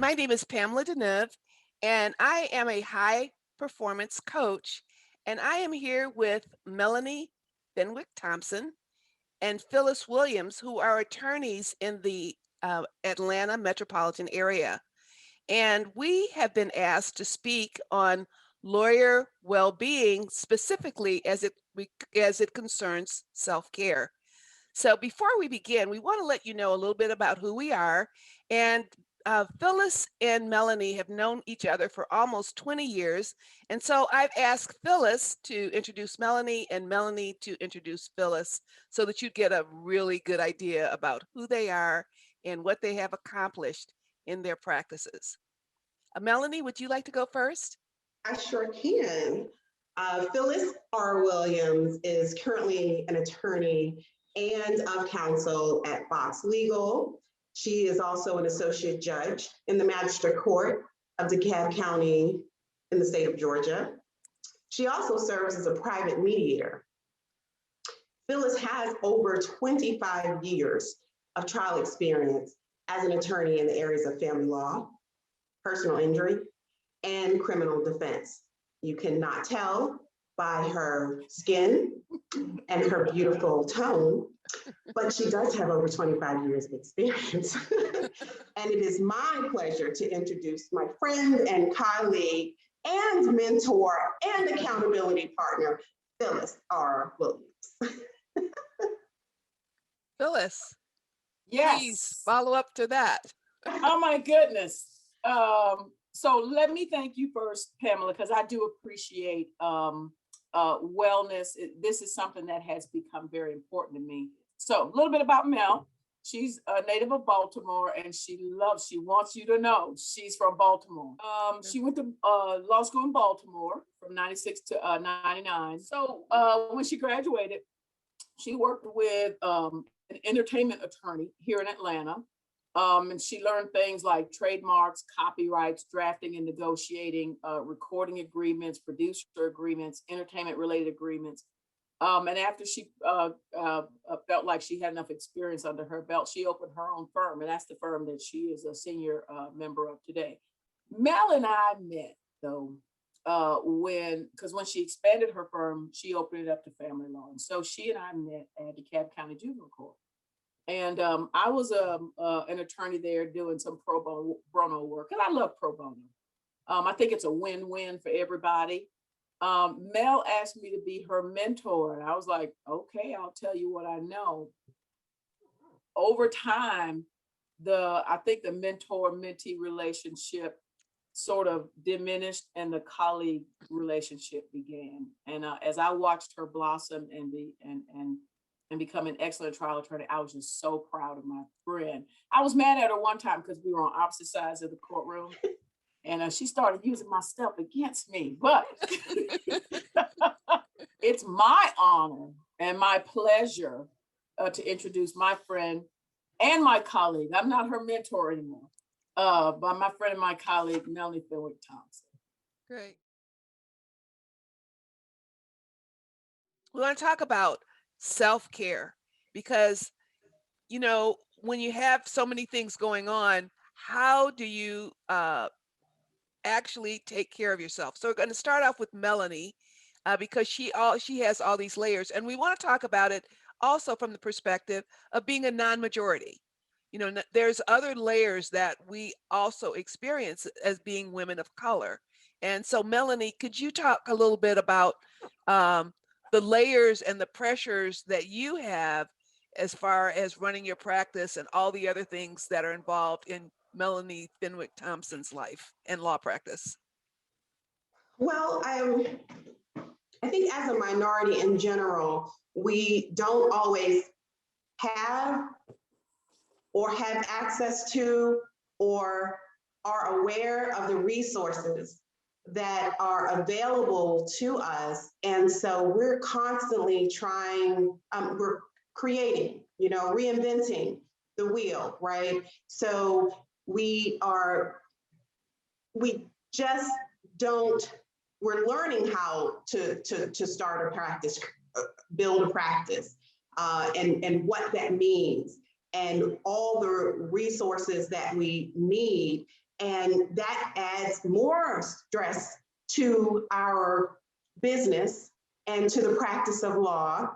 my name is Pamela DeNeuve, and I am a high performance coach. And I am here with Melanie Fenwick Thompson and Phyllis Williams, who are attorneys in the Atlanta metropolitan area. And we have been asked to speak on lawyer well-being, specifically as it concerns self-care. So before we begin, we want to let you know a little bit about who we are. And Phyllis and Melanie have known each other for almost 20 years. And so I've asked Phyllis to introduce Melanie and Melanie to introduce Phyllis so that you get a really good idea about who they are and what they have accomplished in their practices. Melanie, would you like to go first? I sure can. Phyllis R. Williams is currently an attorney and of counsel at Fox Legal. She is also an associate judge in the Magistrate Court of DeKalb County in the state of Georgia. She also serves as a private mediator. Phyllis has over 25 years of trial experience as an attorney in the areas of family law, personal injury, and criminal defense. You cannot tell by her skin and her beautiful tone, but she does have over 25 years of experience. And it is my pleasure to introduce my friend and colleague and mentor and accountability partner, Phyllis R. Williams. Phyllis, Yes. please follow up to that. Oh my goodness. So let me thank you first, Pamela, because I do appreciate wellness. This is something that has become very important to me. So a little bit about Mel. She's a native of Baltimore, and she wants you to know she's from Baltimore. She went to law school in Baltimore from 96 to 99. So when she graduated, she worked with an entertainment attorney here in Atlanta. And she learned things like trademarks, copyrights, drafting and negotiating, recording agreements, producer agreements, entertainment related agreements. And after she felt like she had enough experience under her belt, she opened her own firm. And that's the firm that she is a senior member of today. Mel and I met though, because when she expanded her firm, she opened it up to family law. And so she and I met at DeKalb County Juvenile Court. And I was an attorney there doing some pro bono work, and I love pro bono. I think it's a win-win for everybody. Mel asked me to be her mentor, and I was like, okay, I'll tell you what I know. Over time, I think the mentor-mentee relationship sort of diminished, and the colleague relationship began. And as I watched her blossom and become an excellent trial attorney, I was just so proud of my friend. I was mad at her one time because we were on opposite sides of the courtroom, and she started using my stuff against me. But it's my honor and my pleasure to introduce my friend and my colleague. I'm not her mentor anymore, but my friend and my colleague, Melanie Fenwick Thompson. Great. We want to talk about self-care because, when you have so many things going on, how do you actually take care of yourself? So we're going to start off with Melanie because she has all these layers, and we want to talk about it also from the perspective of being a non-majority. There's other layers that we also experience as being women of color. And so Melanie, could you talk a little bit about the layers and the pressures that you have as far as running your practice and all the other things that are involved in Melanie Fenwick Thompson's life and law practice? Well, I think as a minority in general, we don't always have access to or are aware of the resources that are available to us. And so we're constantly we're creating, reinventing the wheel, right? So we're learning how to start a practice, build a practice, and what that means, and all the resources that we need. And that adds more stress to our business and to the practice of law.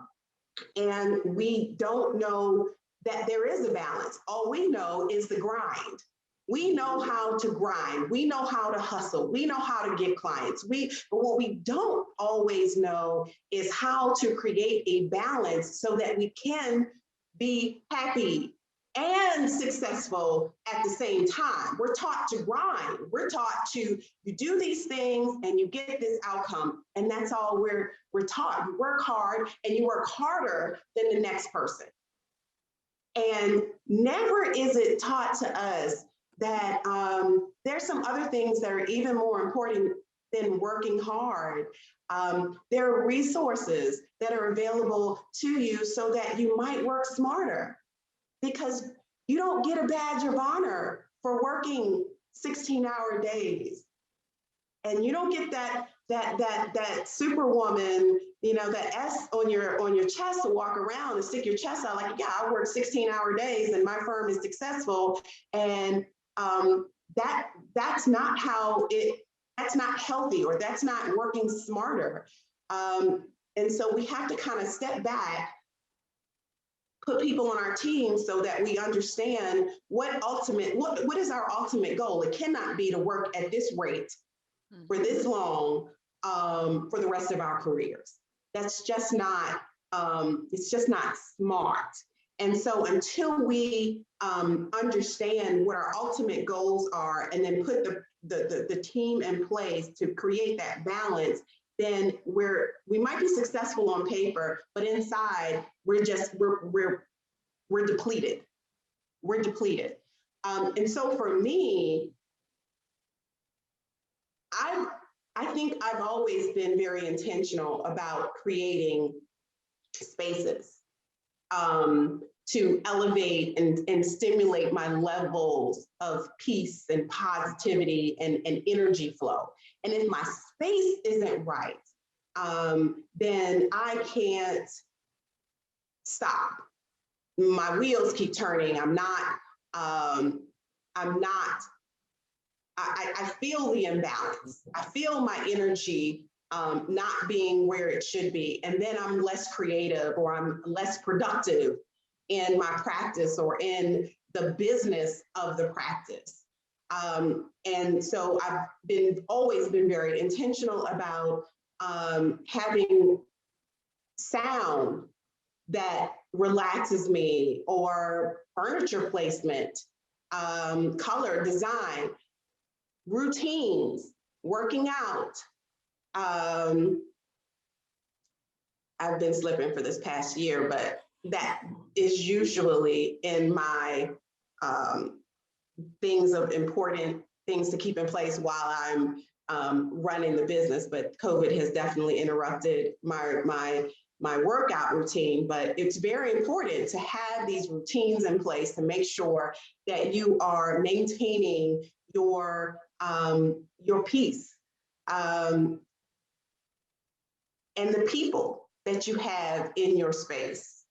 And we don't know that there is a balance. All we know is the grind. We know how to grind. We know how to hustle. We know how to get clients. But what we don't always know is how to create a balance so that we can be happy and successful at the same time. We're taught to grind. We're taught to, you do these things and you get this outcome. And that's all we're taught. You work hard and you work harder than the next person. And never is it taught to us that there's some other things that are even more important than working hard. There are resources that are available to you so that you might work smarter, because you don't get a badge of honor for working 16-hour days. And you don't get that superwoman, that S on your chest to walk around and stick your chest out like, yeah, I work 16-hour days and my firm is successful. And that's not that's not healthy, or that's not working smarter. And so we have to kind of step back, put people on our team so that we understand what is our ultimate goal. It cannot be to work at this rate for this long for the rest of our careers. That's just not, it's just not smart. And so until we understand what our ultimate goals are, and then put the team in place to create that balance, then we might be successful on paper, but inside we're depleted. We're depleted. And so for me, I think I've always been very intentional about creating spaces to elevate and stimulate my levels of peace and positivity and energy flow. And if my space isn't right, then I can't stop. My wheels keep turning. I feel the imbalance. I feel my energy not being where it should be. And then I'm less creative, or I'm less productive in my practice or in the business of the practice. And so I've always been very intentional about having sound that relaxes me, or furniture placement, color, design, routines, working out. I've been slipping for this past year, but that is usually in my important things to keep in place while I'm running the business. But COVID has definitely interrupted my workout routine. But it's very important to have these routines in place to make sure that you are maintaining your peace, and the people that you have in your space,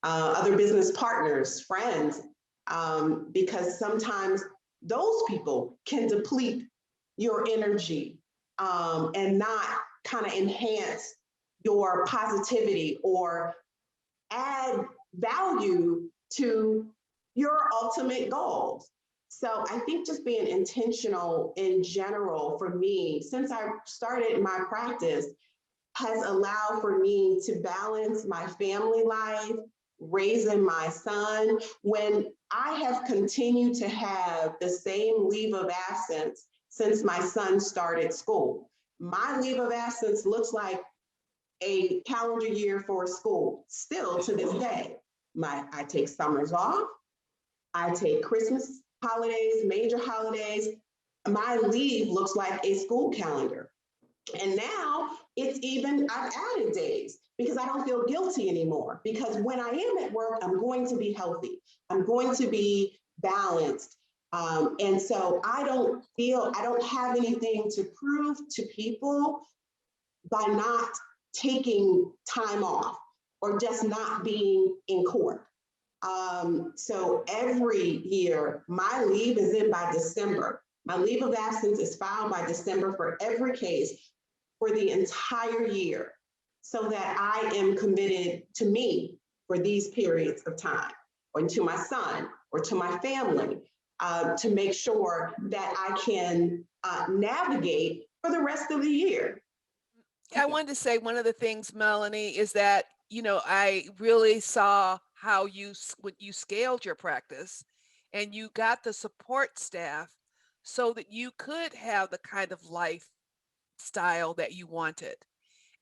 other business partners, friends, because sometimes those people can deplete your energy and not kind of enhance your positivity or add value to your ultimate goals. So I think just being intentional in general for me, since I started my practice, has allowed for me to balance my family life, raising my son, when I have continued to have the same leave of absence since my son started school. My leave of absence looks like a calendar year for school, still to this day. I take summers off, I take Christmas holidays, major holidays. My leave looks like a school calendar. And now I've added days because I don't feel guilty anymore. Because when I am at work, I'm going to be healthy. I'm going to be balanced. And so I don't have anything to prove to people by not taking time off or just not being in court. So every year, my leave is in by December. My leave of absence is filed by December for every case for the entire year, so that I am committed to me for these periods of time, or to my son, or to my family, to make sure that I can navigate for the rest of the year. I wanted to say one of the things, Melanie, is that, I really saw how when you scaled your practice and you got the support staff so that you could have the kind of lifestyle that you wanted.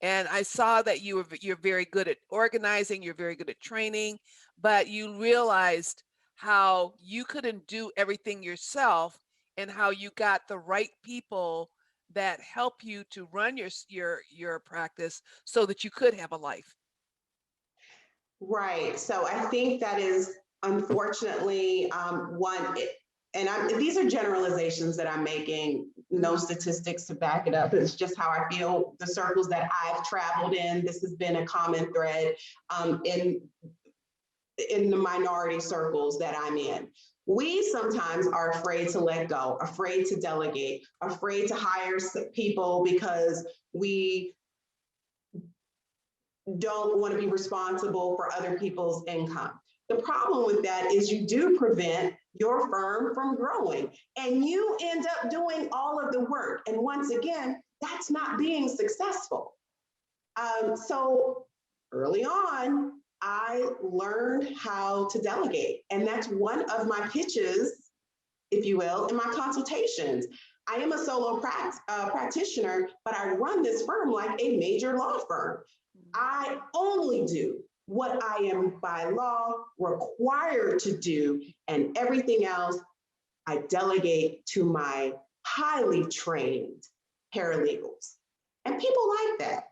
And I saw that you're very good at organizing, you're very good at training, but you realized how you couldn't do everything yourself and how you got the right people that help you to run your practice so that you could have a life. Right. So I think that is unfortunately these are generalizations that I'm making, no statistics to back it up. It's just how I feel. The circles that I've traveled in, this has been a common thread in the minority circles that I'm in. We sometimes are afraid to let go, afraid to delegate, afraid to hire people because we don't want to be responsible for other people's income. The problem with that is you do prevent your firm from growing, and you end up doing all of the work. And once again, that's not being successful. So early on, I learned how to delegate. And that's one of my pitches, if you will, in my consultations. I am a solo practitioner, but I run this firm like a major law firm. I only do what I am by law required to do, and everything else I delegate to my highly trained paralegals. And people like that.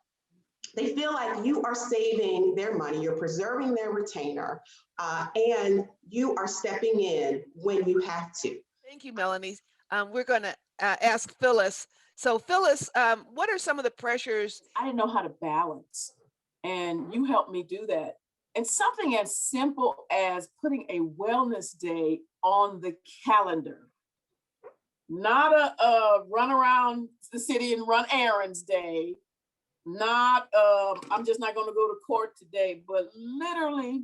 They feel like you are saving their money, you're preserving their retainer, and you are stepping in when you have to. Thank you, Melanie. We're going to ask Phyllis. So, Phyllis, what are some of the pressures? I didn't know how to balance, and you helped me do that. And something as simple as putting a wellness day on the calendar, not a run around the city and run errands day, not I'm just not going to go to court today, but literally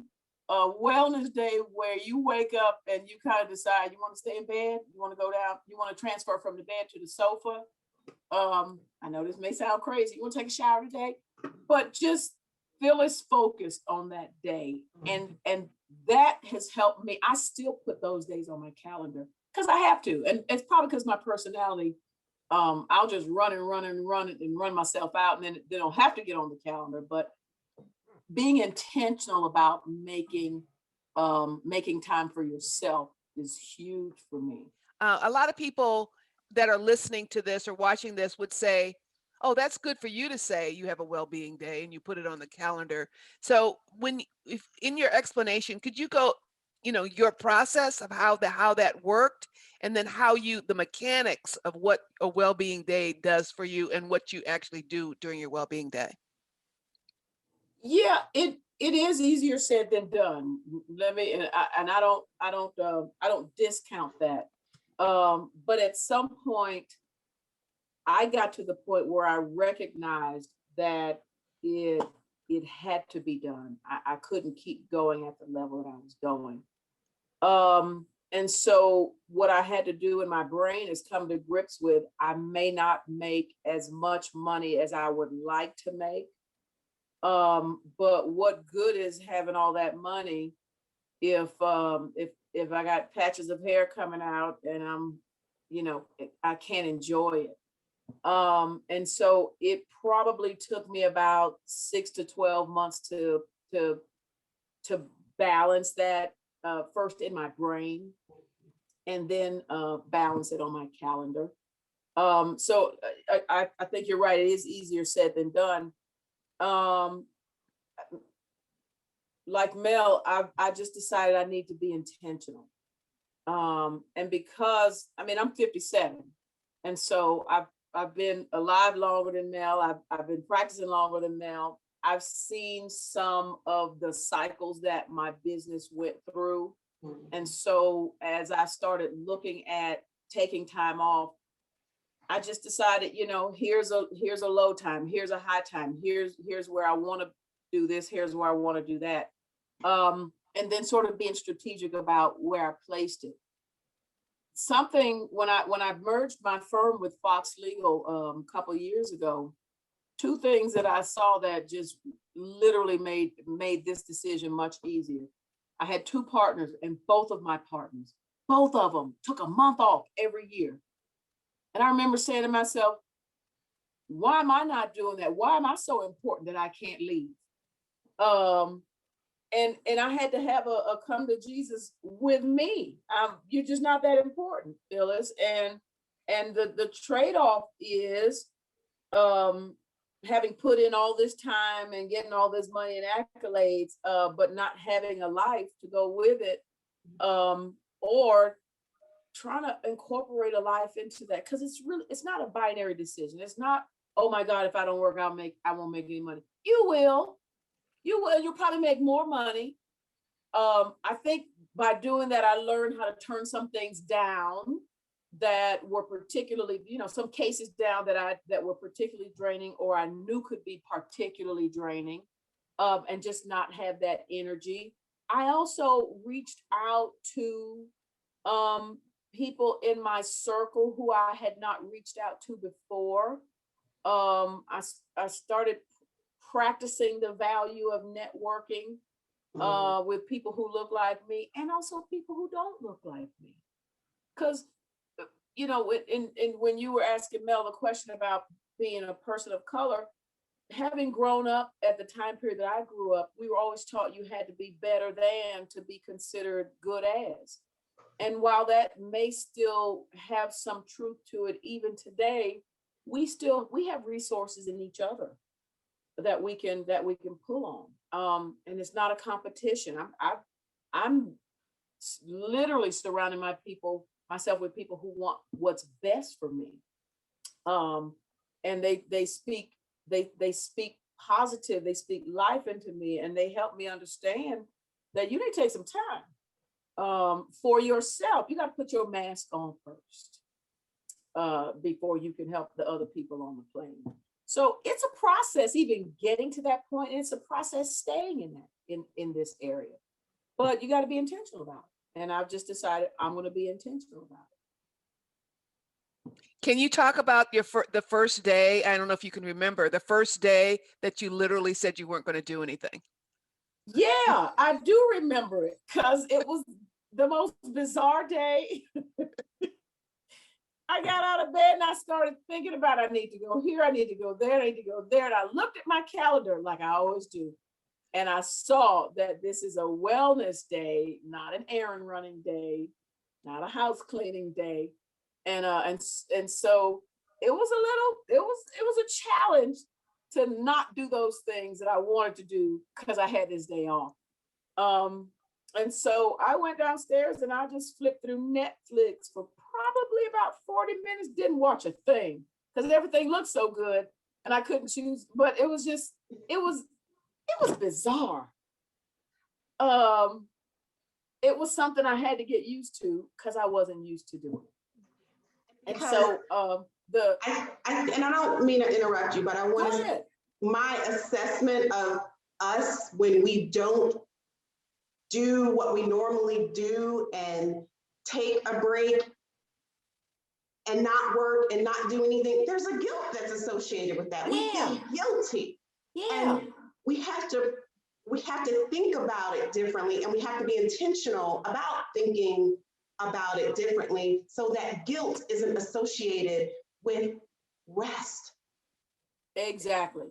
a wellness day where you wake up and you kind of decide you want to stay in bed, you want to go down, you want to transfer from the bed to the sofa. I know this may sound crazy. You want to take a shower today, but just Phyllis focused on that day, and that has helped me. I still put those days on my calendar because I have to, and it's probably because my personality. I'll just run and run myself out, and then they don't have to get on the calendar. But being intentional about making time for yourself is huge for me. A lot of people that are listening to this or watching this would say, "Oh, that's good for you to say you have a well-being day and you put it on the calendar." So, if in your explanation, could you go, your process of how that worked, and then the mechanics of what a well-being day does for you and what you actually do during your well-being day? Yeah, it is easier said than done. Let me, and I don't discount that. But at some point, I got to the point where I recognized that it had to be done. I couldn't keep going at the level that I was going. And so what I had to do in my brain is come to grips with, I may not make as much money as I would like to make. But what good is having all that money if I got patches of hair coming out and I can't enjoy it. And so it probably took me about 6 to 12 months to balance that, first in my brain, and then balance it on my calendar. So I think you're right. It is easier said than done. Like Mel, I just decided I need to be intentional. And because I'm 57, and so I've been alive longer than Mel. I've been practicing longer than Mel. I've seen some of the cycles that my business went through. And so as I started looking at taking time off, I just decided, here's a low time, here's a high time, here's where I want to do this, here's where I want to do that. And then sort of being strategic about where I placed it. Something when I merged my firm with Fox Legal a couple of years ago, two things that I saw that just literally made this decision much easier. I had two partners, and both of them took a month off every year. And I remember saying to myself, why am I not doing that? Why am I so important that I can't leave? And I had to have a come to Jesus with me. You're just not that important, Phyllis. And the trade-off is having put in all this time and getting all this money and accolades, but not having a life to go with it, or trying to incorporate a life into that, because it's not a binary decision. It's not, oh my God, if I don't work, I won't make any money. You'll probably make more money. I think by doing that, I learned how to turn some things down that were particularly, some cases down that were particularly draining, or I knew could be particularly draining, and just not have that energy. I also reached out to people in my circle who I had not reached out to before. I started practicing the value of networking with people who look like me, and also people who don't look like me. Because, when you were asking Mel the question about being a person of color, having grown up at the time period that I grew up, we were always taught you had to be better than to be considered good as. And while that may still have some truth to it, even today, we have resources in each other that we can pull on. And it's not a competition. I'm literally surrounding myself with people who want what's best for me. And they speak positive, they speak life into me, and they help me understand that you need to take some time for yourself. You got to put your mask on first before you can help the other people on the plane. So it's a process, even getting to that point. And it's a process staying in this area, but you got to be intentional about it. And I've just decided I'm going to be intentional about it. Can you talk about the first day? I don't know if you can remember the first day that you literally said you weren't going to do anything. Yeah, I do remember it, because it was the most bizarre day. I got out of bed and I started thinking about, I need to go here, I need to go there, I need to go there. And I looked at my calendar like I always do. And I saw that this is a wellness day, not an errand running day, not a house cleaning day. And so it was a challenge to not do those things that I wanted to do because I had this day off. And so I went downstairs and I just flipped through Netflix for probably about 40 minutes, didn't watch a thing because everything looked so good and I couldn't choose, but it was bizarre. It was something I had to get used to because I wasn't used to doing it. And so and I don't mean to interrupt you, but I want to, my assessment of us when we don't do what we normally do and take a break and not work and not do anything, there's a guilt that's associated with that. We feel guilty. Yeah. And we have to think about it differently, and we have to be intentional about thinking about it differently so that guilt isn't associated with rest. Exactly.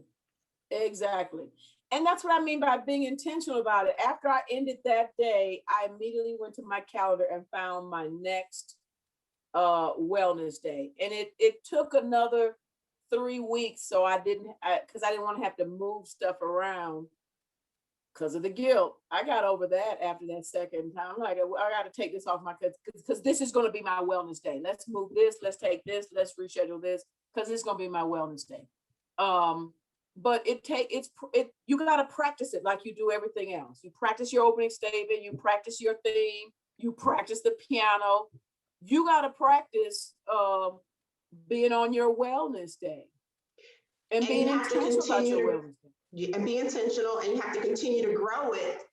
And that's what I mean by being intentional about it. After I ended that day, I immediately went to my calendar and found my next wellness day. And it took another 3 weeks. So because I didn't want to have to move stuff around because of the guilt. I got over that after that second time. I'm like, I got to take this off my, because this is going to be my wellness day. Let's move this. Let's take this. Let's reschedule this because it's going to be my wellness day. But you got to practice it like you do everything else. You practice your opening statement, you practice your theme, you practice the piano, you got to practice being on your wellness day and being intentional about your wellness day. And be intentional, and you have to continue to grow it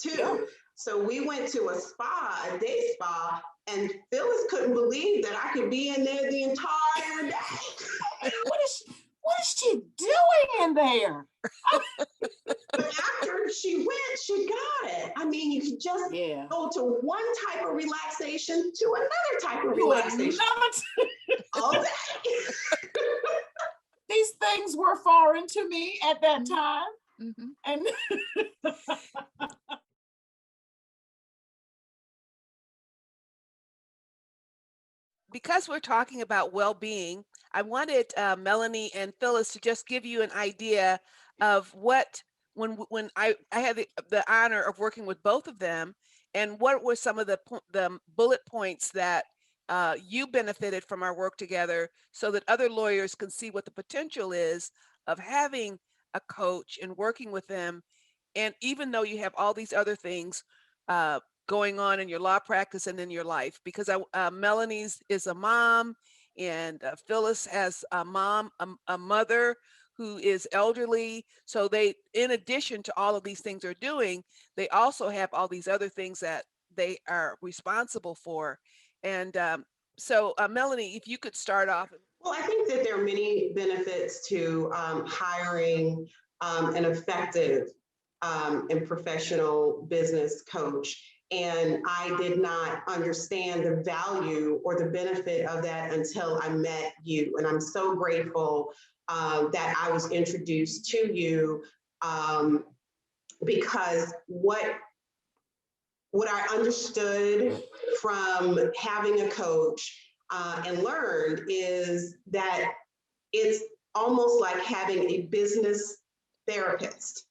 too. Yeah. So we went to a day spa, and Phyllis couldn't believe that I could be in there the entire day. What is she doing in there? But after she went, she got it. I mean, you could just go to one type of relaxation to another type of relaxation all day. These things were foreign to me at that time. Mm-hmm. And because we're talking about well-being, I wanted Melanie and Phyllis to just give you an idea of what, when I had the honor of working with both of them, and what were some of the bullet points that you benefited from our work together, so that other lawyers can see what the potential is of having a coach and working with them. And even though you have all these other things going on in your law practice and in your life, because Melanie's is a mom, and Phyllis has a mom, a mother who is elderly. So they, in addition to all of these things they're doing, they also have all these other things that they are responsible for. And so Melanie, if you could start off. Well, I think that there are many benefits to hiring an effective and professional business coach. And I did not understand the value or the benefit of that until I met you. And I'm so grateful that I was introduced to you, because what I understood from having a coach and learned is that it's almost like having a business therapist.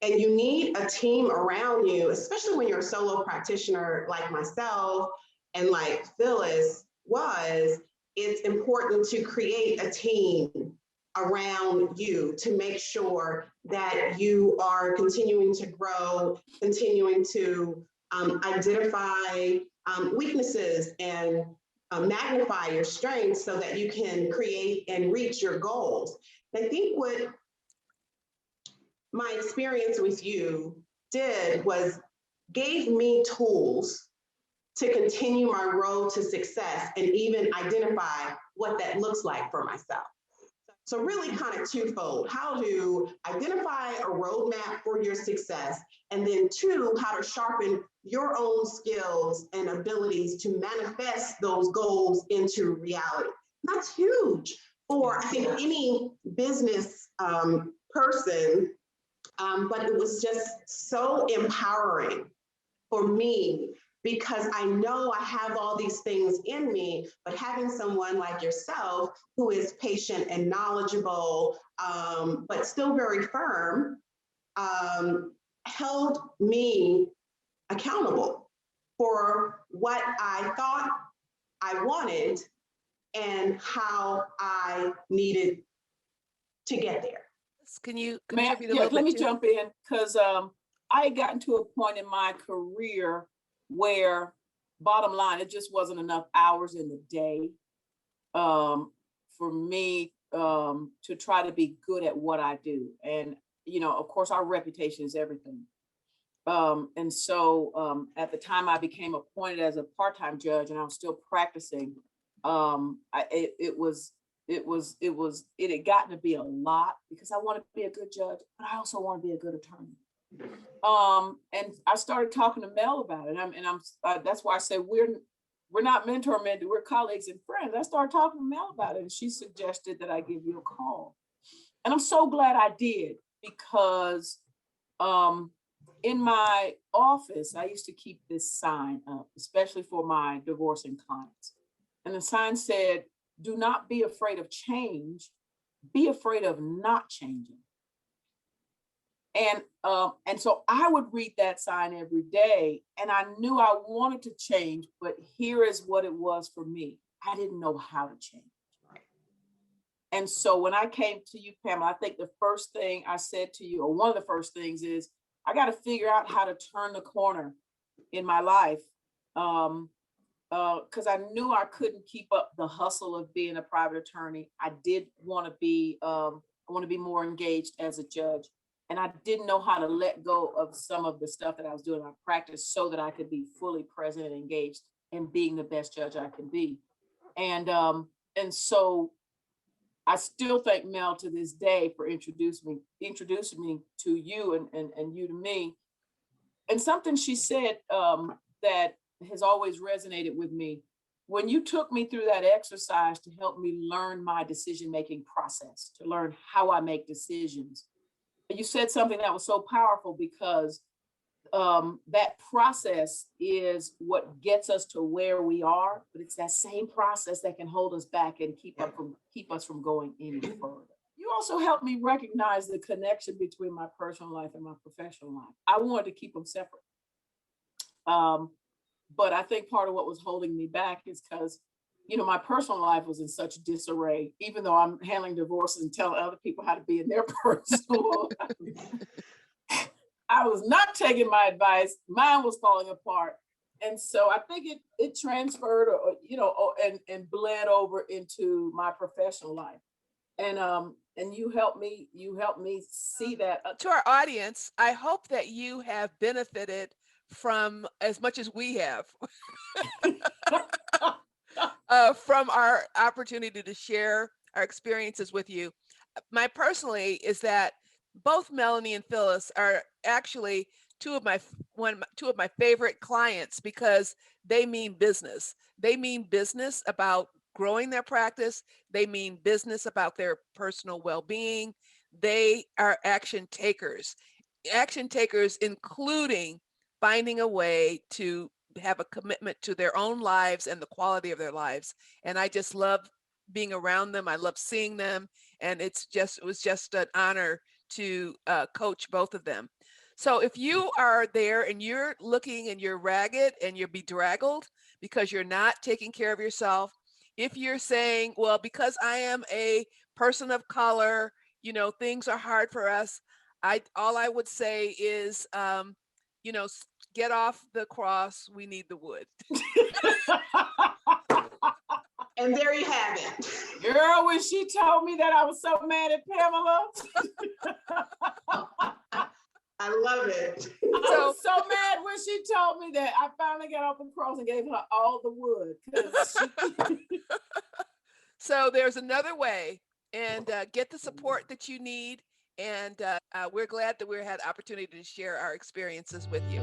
And you need a team around you, especially when you're a solo practitioner like myself and like Phyllis was. It's important to create a team around you to make sure that you are continuing to grow, continuing to identify weaknesses and magnify your strengths so that you can create and reach your goals. I think what my experience with you did was gave me tools to continue my road to success and even identify what that looks like for myself. So really kind of twofold: how to identify a roadmap for your success, and then two, how to sharpen your own skills and abilities to manifest those goals into reality. That's huge for, I think, any business person, but it was just so empowering for me, because I know I have all these things in me, but having someone like yourself who is patient and knowledgeable, but still very firm, held me accountable for what I thought I wanted and how I needed to get there. Can you contribute a little bit? Let me jump in, because I had gotten to a point in my career where, bottom line, it just wasn't enough hours in the day for me to try to be good at what I do. And, you know, of course, our reputation is everything. And so at the time I became appointed as a part-time judge and I was still practicing, it had gotten to be a lot, because I want to be a good judge, but I also want to be a good attorney. And I started talking to Mel about it, and I'm that's why I said we're not mentor mentor, we're colleagues and friends. I started talking to Mel about it, and she suggested that I give you a call, and I'm so glad I did, because in my office I used to keep this sign up, especially for my divorcing clients, and the sign said, "Do not be afraid of change, be afraid of not changing." And so I would read that sign every day, and I knew I wanted to change, but here is what it was for me: I didn't know how to change. And so when I came to you, Pamela, I think the first thing I said to you, or one of the first things, is I got to figure out how to turn the corner in my life. because I knew I couldn't keep up the hustle of being a private attorney. I did want to be, I want to be more engaged as a judge. And I didn't know how to let go of some of the stuff that I was doing in my practice so that I could be fully present and engaged in being the best judge I can be. And so I still thank Mel to this day for introducing me to you and you to me. And something she said that has always resonated with me. When you took me through that exercise to help me learn my decision-making process, to learn how I make decisions, you said something that was so powerful because that process is what gets us to where we are, but it's that same process that can hold us back and keep us from going any further. You also helped me recognize the connection between my personal life and my professional life. I wanted to keep them separate. But I think part of what was holding me back is because, my personal life was in such disarray, even though I'm handling divorces and telling other people how to be in their personal life. I was not taking my advice. Mine was falling apart. And so I think it transferred and bled over into my professional life. And you helped me see that. To our audience, I hope that you have benefited from as much as we have from our opportunity to share our experiences with you. My personally is that both Melanie and Phyllis are actually two of my favorite clients because they mean business. They mean business about growing their practice. They mean business about their personal well-being. They are action takers, including finding a way to have a commitment to their own lives and the quality of their lives. And I just love being around them. I love seeing them. And it was just an honor to coach both of them. So if you are there and you're looking and you're ragged and you're bedraggled because you're not taking care of yourself, if you're saying, well, because I am a person of color, things are hard for us, all I would say is, get off the cross. We need the wood. And there you have it. Girl, when she told me that, I was so mad at Pamela. I love it. I was so mad when she told me that. I finally got off the cross and gave her all the wood. So there's another way, and get the support that you need. And we're glad that we had the opportunity to share our experiences with you.